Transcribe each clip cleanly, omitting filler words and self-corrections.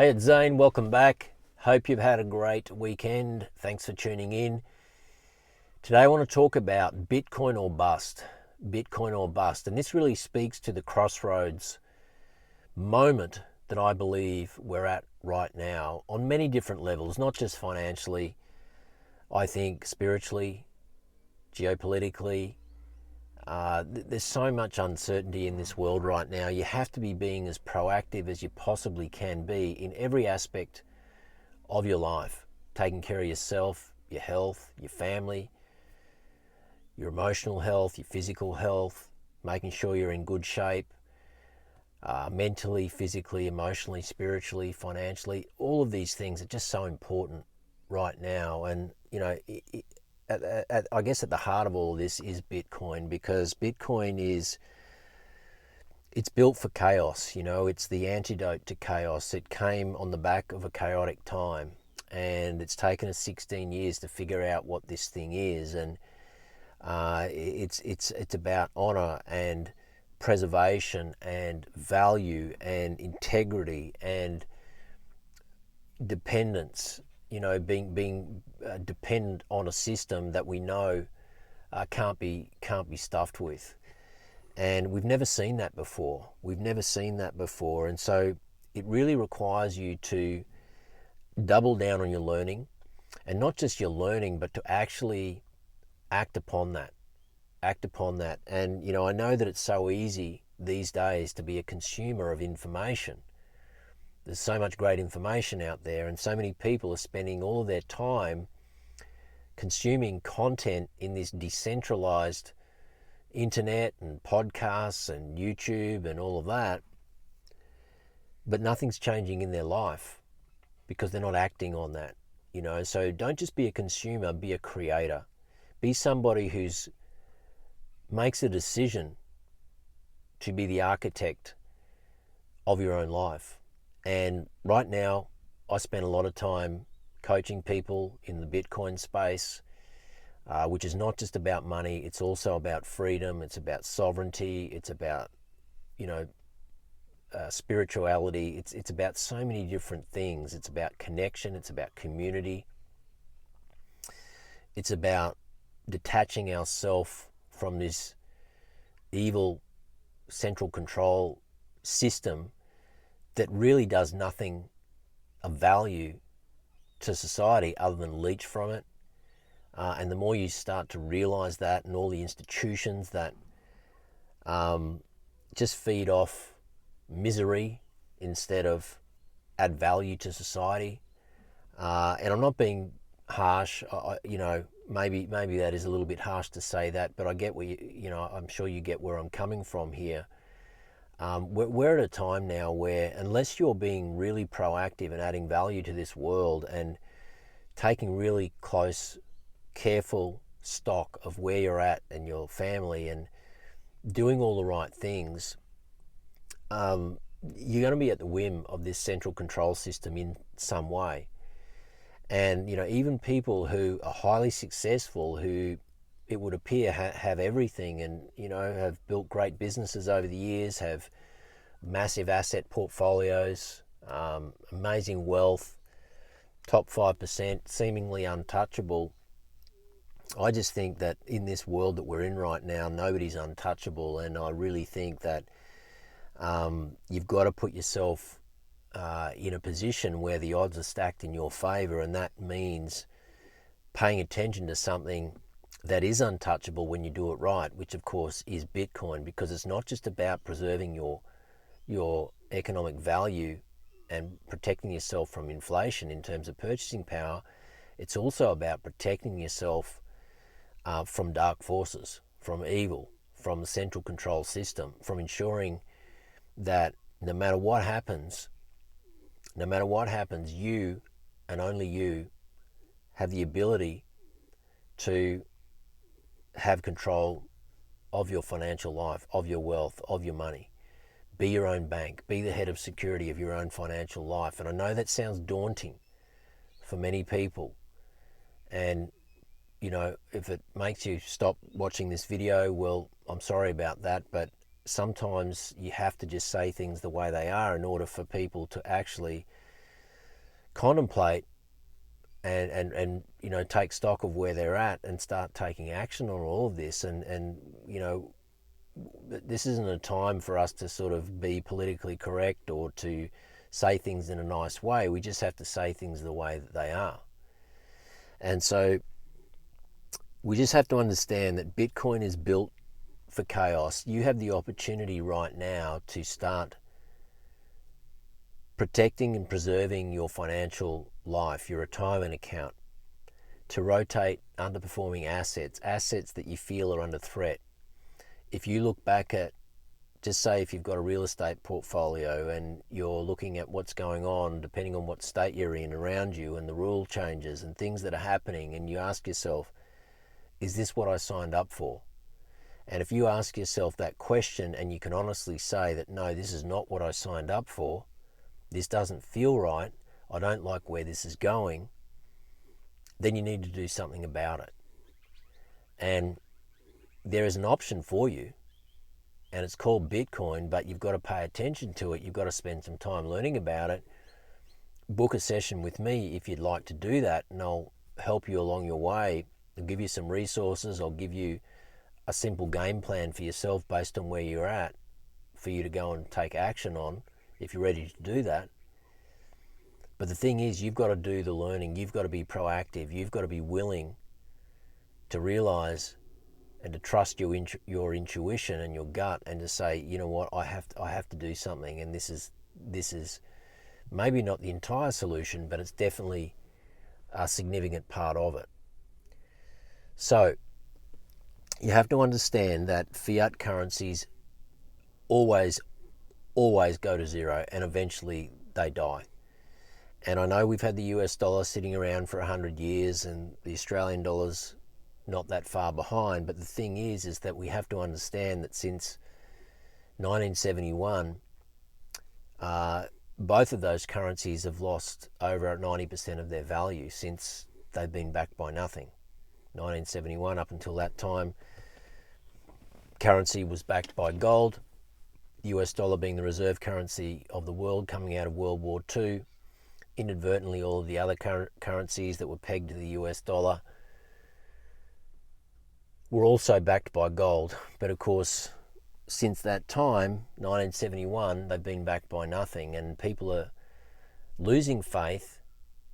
Hey, it's Zane. Welcome back. Hope you've had a great weekend. Thanks for tuning in. Today I want to talk about Bitcoin or bust. Bitcoin or bust. And this really speaks to the crossroads moment that I believe we're at right now on many different levels, not just financially, I think spiritually, geopolitically. There's so much uncertainty in this world right now. You have to be being as proactive as you possibly can be in every aspect of your life. Taking care of yourself, your health, your family, your emotional health, your physical health, making sure you're in good shape, mentally, physically, emotionally, spiritually, financially. All of these things are just so important right now. And, I guess at the heart of all of this is Bitcoin, because Bitcoin it's built for chaos. It's the antidote to chaos. It came on the back of a chaotic time, and it's taken us 16 years to figure out what this thing is. And it's about honor and preservation and value and integrity and dependence. Being dependent on a system that we know can't be stuffed with, and we've never seen that before. And so it really requires you to double down on your learning, and not just your learning, but to actually act upon that. And I know that it's so easy these days to be a consumer of information. There's so much great information out there, and so many people are spending all of their time consuming content in this decentralized internet and podcasts and YouTube and all of that, but nothing's changing in their life because they're not acting on that. So don't just be a consumer, be a creator. Be somebody who's makes a decision to be the architect of your own life. And right now, I spend a lot of time coaching people in the Bitcoin space, which is not just about money. It's also about freedom. It's about sovereignty. It's about, spirituality. It's about so many different things. It's about connection. It's about community. It's about detaching ourselves from this evil central control system that really does nothing of value to society other than leech from it. And the more you start to realize that, and all the institutions that just feed off misery instead of add value to society. And I'm not being harsh, maybe that is a little bit harsh to say that, but I get I'm sure you get where I'm coming from here. We're at a time now where, unless you're being really proactive and adding value to this world and taking really close, careful stock of where you're at and your family and doing all the right things, you're going to be at the whim of this central control system in some way. And, even people who are highly successful, who it would appear have everything and, have built great businesses over the years, have massive asset portfolios, amazing wealth, top 5%, seemingly untouchable. I just think that in this world that we're in right now, nobody's untouchable. And I really think that you've got to put yourself in a position where the odds are stacked in your favor, and that means paying attention to something that is untouchable when you do it right, which of course is Bitcoin, because it's not just about preserving your economic value and protecting yourself from inflation in terms of purchasing power. It's also about protecting yourself from dark forces, from evil, from the central control system, from ensuring that no matter what happens, you and only you have the ability to have control of your financial life, of your wealth, of your money. Be your own bank. Be the head of security of your own financial life. And I know that sounds daunting for many people. And, if it makes you stop watching this video, well, I'm sorry about that. But sometimes you have to just say things the way they are in order for people to actually contemplate and take stock of where they're at and start taking action on all of this. And this isn't a time for us to sort of be politically correct or to say things in a nice way. We just have to say things the way that they are. And so we just have to understand that Bitcoin is built for chaos. You have the opportunity right now to start protecting and preserving your financial life, your retirement account, to rotate underperforming assets that you feel are under threat. If you look back at, just say if you've got a real estate portfolio and you're looking at what's going on, depending on what state you're in around you and the rule changes and things that are happening, and you ask yourself, is this what I signed up for? And if you ask yourself that question and you can honestly say that, no, this is not what I signed up for, this doesn't feel right, I don't like where this is going, then you need to do something about it. And there is an option for you, and it's called Bitcoin, but you've got to pay attention to it. You've got to spend some time learning about it. Book a session with me if you'd like to do that, and I'll help you along your way. I'll give you some resources. I'll give you a simple game plan for yourself based on where you're at for you to go and take action on if you're ready to do that. But the thing is, you've got to do the learning. You've got to be proactive. You've got to be willing to realize and to trust your intuition and your gut, and to say, you know what, I have to do something. And this is maybe not the entire solution, but it's definitely a significant part of it. So you have to understand that fiat currencies always go to zero, and eventually they die. And I know we've had the US dollar sitting around for 100 years and the Australian dollar's not that far behind, but the thing is that we have to understand that since 1971, both of those currencies have lost over 90% of their value since they've been backed by nothing. 1971, up until that time, currency was backed by gold, the US dollar being the reserve currency of the world coming out of World War II. Inadvertently, all of the other currencies that were pegged to the US dollar were also backed by gold. But of course, since that time, 1971, they've been backed by nothing, and people are losing faith.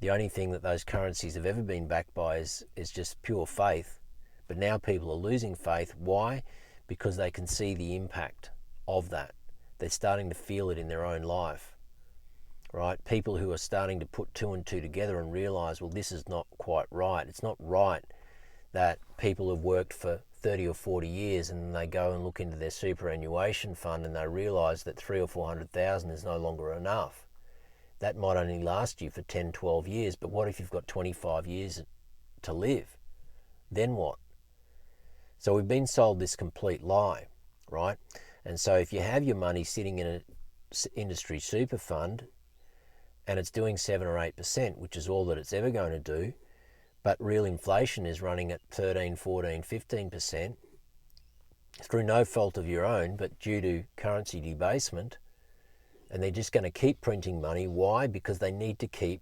The only thing that those currencies have ever been backed by is just pure faith. But now people are losing faith. Why? Because they can see the impact of that. They're starting to feel it in their own life, right? People who are starting to put two and two together and realize, well, this is not quite right. It's not right that people have worked for 30 or 40 years and then they go and look into their superannuation fund and they realize that 300,000 or 400,000 is no longer enough. That might only last you for 10, 12 years, but what if you've got 25 years to live? Then what? So we've been sold this complete lie, right? And so if you have your money sitting in an industry super fund and it's doing 7 or 8%, which is all that it's ever going to do, but real inflation is running at 13, 14, 15%, through no fault of your own, but due to currency debasement, and they're just going to keep printing money. Why? Because they need to keep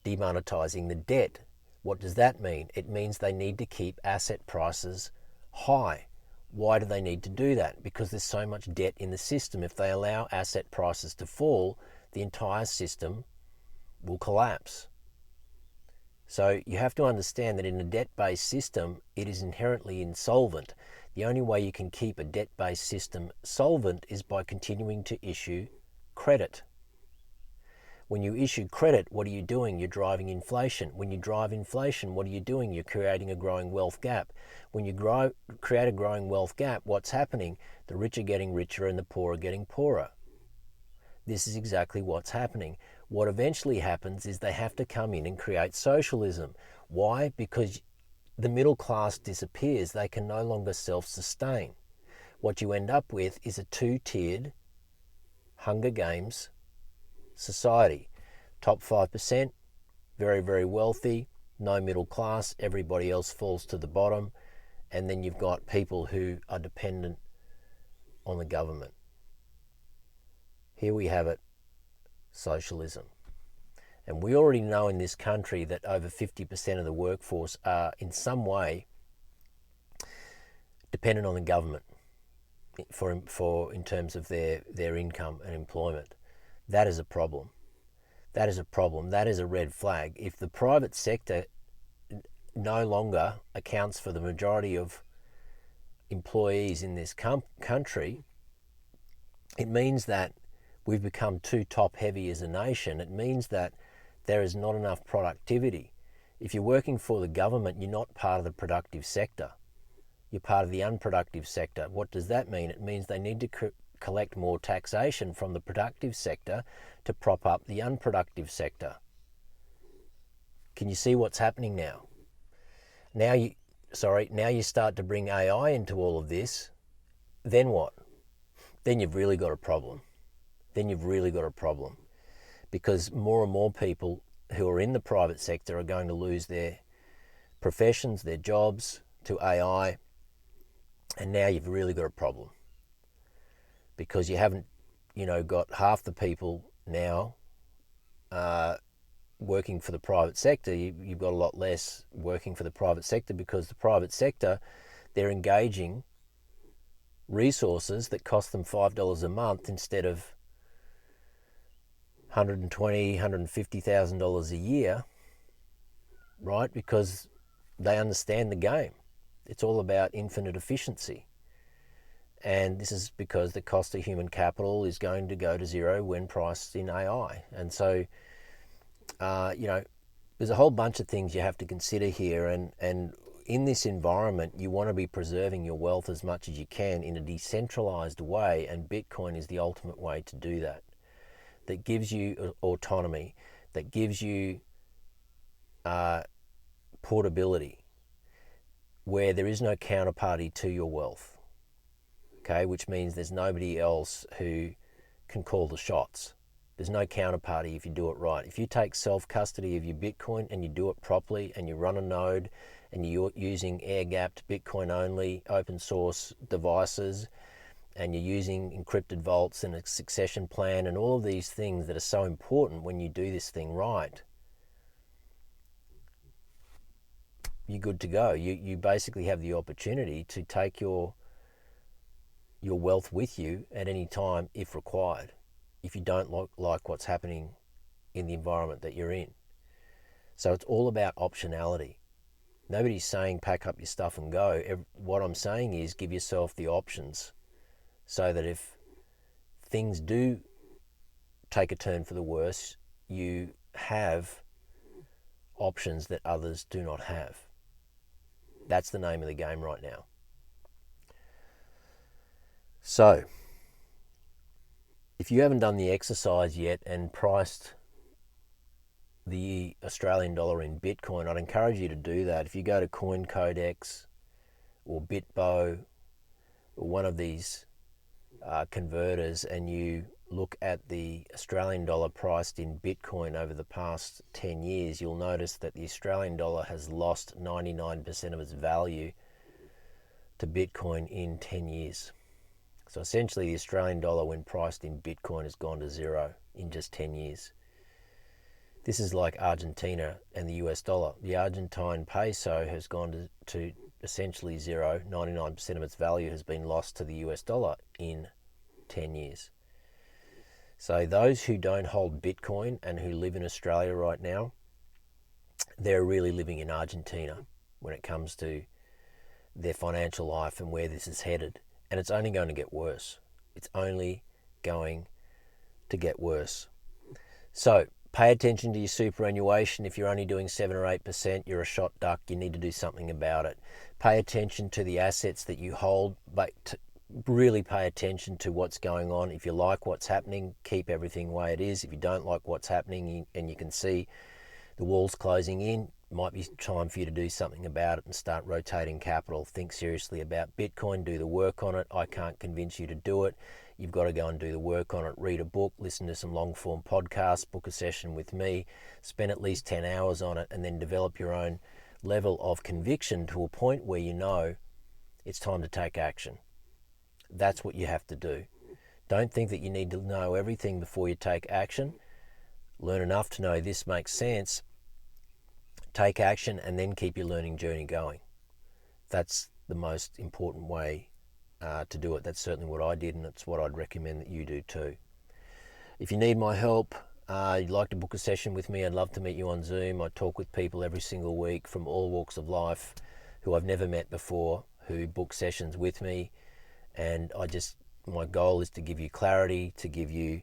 demonetizing the debt. What does that mean? It means they need to keep asset prices high. Why do they need to do that? Because there's so much debt in the system. If they allow asset prices to fall, the entire system will collapse. So you have to understand that in a debt-based system, it is inherently insolvent. The only way you can keep a debt-based system solvent is by continuing to issue credit. When you issue credit, what are you doing? You're driving inflation. When you drive inflation, what are you doing? You're creating a growing wealth gap. When you create a growing wealth gap, what's happening? The rich are getting richer and the poor are getting poorer. This is exactly what's happening. What eventually happens is they have to come in and create socialism. Why? Because the middle class disappears. They can no longer self-sustain. What you end up with is a two-tiered Hunger Games society. Top 5%, very, very wealthy, no middle class, everybody else falls to the bottom, and then you've got people who are dependent on the government. Here we have it, socialism. And we already know in this country that over 50% of the workforce are in some way dependent on the government for in terms of their income and employment. That is a problem. That is a problem. That is a red flag. If the private sector no longer accounts for the majority of employees in this country, it means that we've become too top heavy as a nation. It means that there is not enough productivity. If you're working for the government, you're not part of the productive sector. You're part of the unproductive sector. What does that mean? It means they need to collect more taxation from the productive sector to prop up the unproductive sector. Can you see what's happening now? Now you start to bring AI into all of this. Then what? Then you've really got a problem. Because more and more people who are in the private sector are going to lose their professions, their jobs to AI. And now you've really got a problem. Because you haven't, got half the people now working for the private sector. You've got a lot less working for the private sector, because the private sector, they're engaging resources that cost them $5 a month instead of $120,000, $150,000 a year, right? Because they understand the game. It's all about infinite efficiency. And this is because the cost of human capital is going to go to zero when priced in AI. And so, there's a whole bunch of things you have to consider here. And in this environment, you want to be preserving your wealth as much as you can in a decentralized way. And Bitcoin is the ultimate way to do that. That gives you autonomy, that gives you portability, where there is no counterparty to your wealth. Okay, which means there's nobody else who can call the shots. There's no counterparty if you do it right. If you take self-custody of your Bitcoin and you do it properly, and you run a node and you're using air-gapped Bitcoin-only open source devices, and you're using encrypted vaults and a succession plan and all of these things that are so important when you do this thing right, you're good to go. You basically have the opportunity to take your wealth with you at any time if required, if you don't like what's happening in the environment that you're in. So it's all about optionality. Nobody's saying pack up your stuff and go. What I'm saying is give yourself the options, so that if things do take a turn for the worse, you have options that others do not have. That's the name of the game right now. So, if you haven't done the exercise yet and priced the Australian dollar in Bitcoin, I'd encourage you to do that. If you go to CoinCodex or BitBo or one of these converters, and you look at the Australian dollar priced in Bitcoin over the past 10 years, you'll notice that the Australian dollar has lost 99% of its value to Bitcoin in 10 years. So essentially the Australian dollar, when priced in Bitcoin, has gone to zero in just 10 years. This is like Argentina and the US dollar. The Argentine peso has gone to essentially zero. 99% of its value has been lost to the US dollar in 10 years. So those who don't hold Bitcoin and who live in Australia right now, they're really living in Argentina when it comes to their financial life and where this is headed. And it's only going to get worse. It's only going to get worse. So pay attention to your superannuation. If you're only doing 7 or 8%, you're a shot duck. You need to do something about it. Pay attention to the assets that you hold, but really pay attention to what's going on. If you like what's happening, keep everything the way it is. If you don't like what's happening and you can see the walls closing in, might be time for you to do something about it and start rotating capital. Think seriously about Bitcoin, do the work on it. I can't convince you to do it. You've got to go and do the work on it. Read a book, listen to some long form podcasts, book a session with me, spend at least 10 hours on it, and then develop your own level of conviction to a point where you know it's time to take action. That's what you have to do. Don't think that you need to know everything before you take action. learn enough to know this makes sense, take action, and then keep your learning journey going. That's the most important way to do it. That's certainly what I did, and it's what I'd recommend that you do too. If you need my help, you'd like to book a session with me, I'd love to meet you on Zoom. I talk with people every single week from all walks of life who I've never met before, who book sessions with me. And my goal is to give you clarity, to give you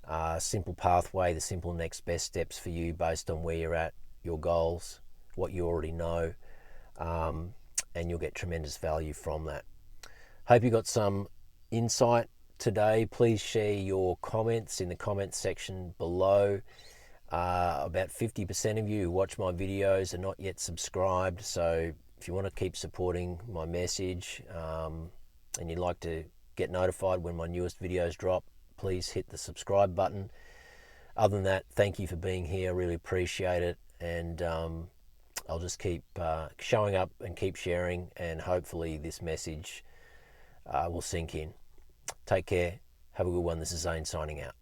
a simple pathway, the simple next best steps for you based on where you're at, your goals, what you already know, and you'll get tremendous value from that. Hope you got some insight today. Please share your comments in the comments section below. About 50% of you who watch my videos are not yet subscribed, so if you want to keep supporting my message and you'd like to get notified when my newest videos drop, please hit the subscribe button. Other than that, thank you for being here. I really appreciate it, and I'll just keep showing up and keep sharing, and hopefully this message will sink in. Take care. Have a good one. This is Zane signing out.